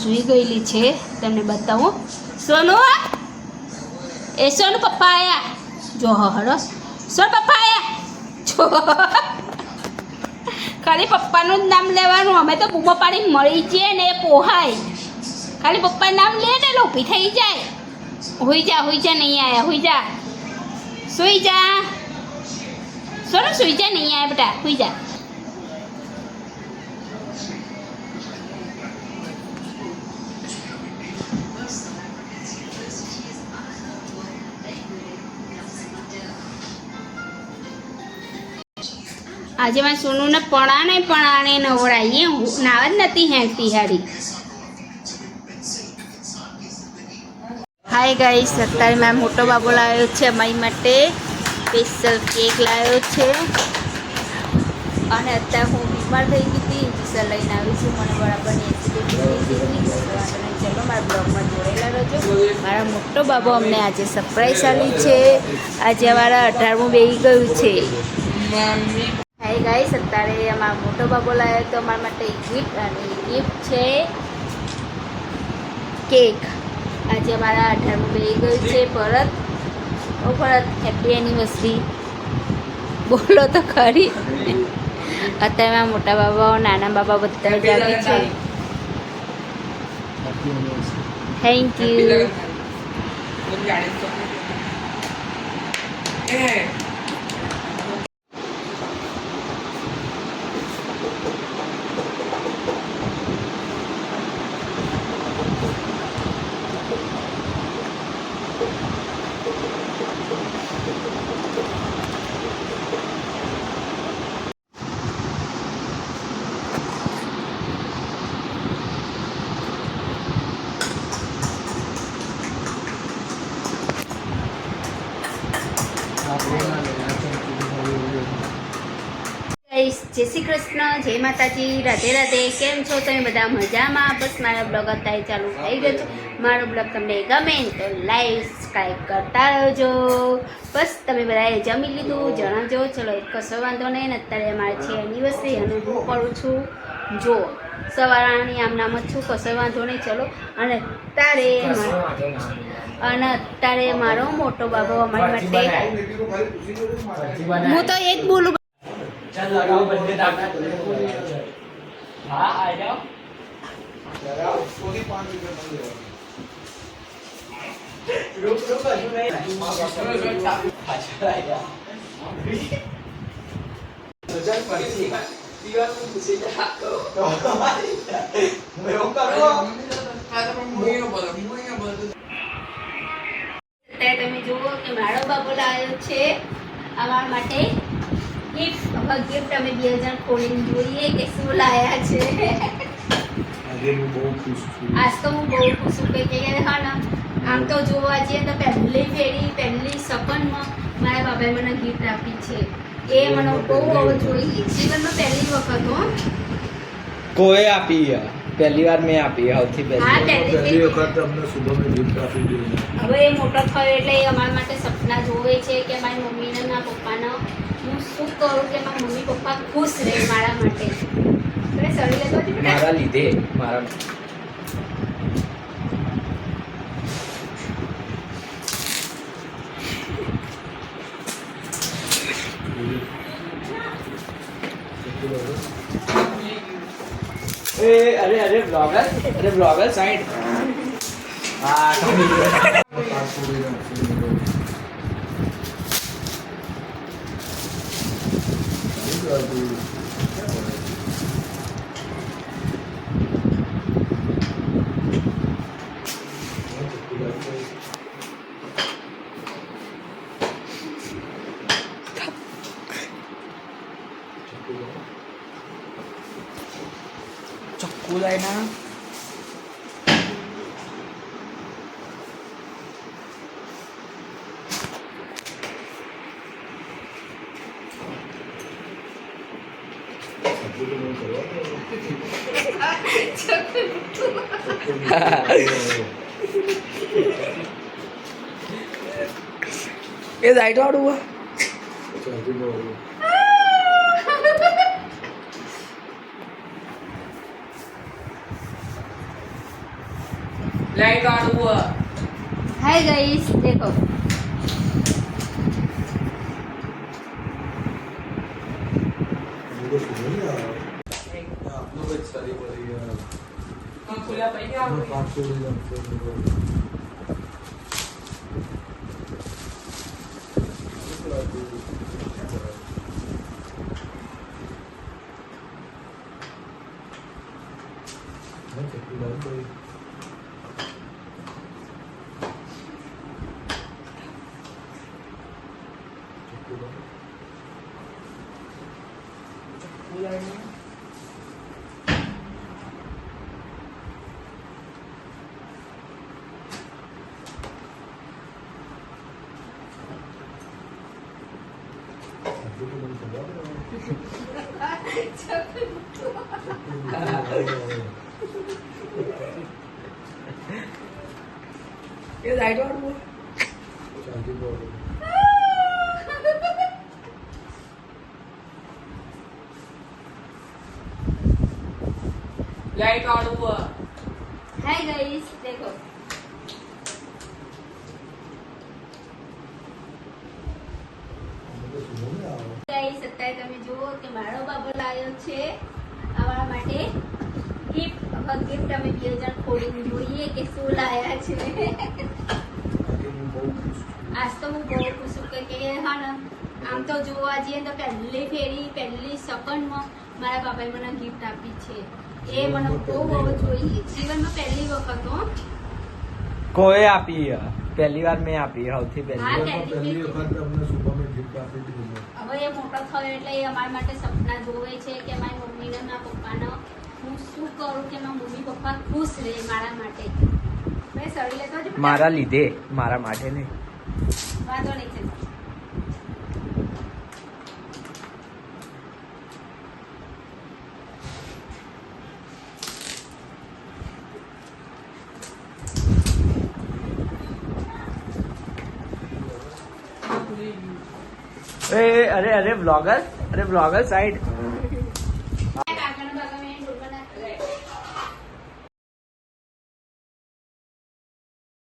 સૂઈ ગયેલી છે, તમને બતાવું. સોનુ, એ સોનુ પપ્પા આયા, જો હરો સોન પપ્પા આયા, જો ખાલી પપ્પાનું જ નામ લેવાનું. અમે તો બૂમો પાડી મળી જઈએ ને એ પોહાય. ખાલી પપ્પાનું નામ લે ને એટલે ઊભી થઈ જાય. હુઈ જા નહીં આયા, હુઈ જા, સુઈ જા સોનુ, સુઈ જા, નહીં આયા બેટા, હુઈ જા. આજે મારે સોનુને પણાને નવડાવીએ, નાવ જ નથી હેંગતી હારી. હાય ગાઈસ, અત્યારે મેં મોટો બાબો લાવ્યો છે અમારી માટે, સ્પેશિયલ કેક લાવ્યો છે. અને અત્યારે હું બીમાર થઈ ગઈ હતી, ઇન્જેક્શન લઈને આવી છું. મને બરાબરની એસિડિટી થઈ ગઈ હતી. ચલો મારા બ્લોગમાં જોડેલા રહેજો. મારા મોટો બાબો અમને આજે સરપ્રાઈઝ આપી છે. આજે અમારા 18મું બેહી ગયું છે. હાય ગાઈસ, અત્યારે અમારો મોટો બાબો લાવ્યો તો અમારા માટે ગિફ્ટ, અને ગિફ્ટ છે કેક. આજે અમારા 18મું બેહી ગયું છે. ભરત હેપી એનિવર્સરી બોલો તો ખરી. અત્યારે મારા મોટા બાબા નાના બાબા બધા જ આવી છે. Thank you. જય શ્રી કૃષ્ણ, જય માતાજી, રાધે રાધે. કેમ છો તમે બધા? મજામાં? બસ મારો બ્લોગ અત્યારે ચાલુ થઈ ગયો છે. મારો બ્લોગ તમને ગમે તો લાઈક સબસ્ક્રાઈબ કરતા રહેજો. બસ તમે બધાએ જમી લીધું જણાવજો. ચલો કશો વાંધો નહીં. ને અત્યારે અમારે છે એનિવર્સરી અને હું કરું છું જો સવારાની આમ નામ જ છું, કશો વાંધો નહીં. ચલો અને અત્યારે મારો મોટો બાબો અમારી માટે, હું તો એ જ બોલું. चल लगाओ बंदे दादा हाँ आ जाओ लगाओ कोई 5 मिनट बंद रुक अभी नहीं अच्छा आएगा चल पड़ी दीवार को घुसे जा मैं वो करो તમે જુઓ કે મારો બાબો લાવ્યો છે અમારા માટે ગિફ્ટ. હવે ગિફ્ટ અમે 2000 ખોલીને જોઈએ કે શું લાયા છે. આજે હું બહુ ખુશ છું. આજ તો હું બહુ ખુશ છું કે હા ને આમ તો જોવા જઈએ તો પહેલી સગનમાં મારા બાબાએ મને ગિફ્ટ આપી છે. એ મને બહુ જોઈ જીવનમાં પહેલી વખત હો કોઈ આપી પહેલી વાર મેં આપી સૌથી પહેલી વખત અમને શુભમે ગિફ્ટ આપી દીધી. હવે એ મોટો થયો એટલે એ અમારા માટે સપના જોવે છે કે મારી મમ્મીને ના પપ્પાને હું શું કરું કે મારા મમ્મી પપ્પા ખુશ રહે મારા માટે. સળી લેતો મારા લીધે મારા अरे ब्लॉगर साइड हाँ चक्कू लाए ना ये लाइट आउट हुआ લાઈટ વાળું हाय गाइस देखो हम खुला पहले आओगे ये लाइट वाળું लाइट वाળું हाय गाइस देखो ગાઈસ અત્યારે તમે જુઓ કે મારો બાબો લાવ્યો છે અમારા માટે ગિફ્ટ. હવે ગિફ્ટ અમે બે જણ ખોલીને જોઈએ કે શું લાયા છે. આજ તો હું બહુ ખુશ છું કે હા ને આમ તો જોવા જઈએ તો પહેલી સેકન્ડમાં મારા બાબાએ મને ગિફ્ટ આપી છે. એ મને બહુ જોઈએ જીવનમાં પહેલી વખત હો. કોઈ આપી પહેલી વાર મેં આપી સૌથી હા, પહેલી હવે એ મોટો થયો એટલે એ અમારા માટે સપના જોવે છે કે મારી મમ્મીને મારા પપ્પાને હું શું કરું કે મારા મમ્મી પપ્પા ખુશ રહે મારા માટે. મેં સળી લેતો જ મારા લીધે મારા માટે નહીં. વાંધો નહીં છે. અરે બ્લોગર સાઈડ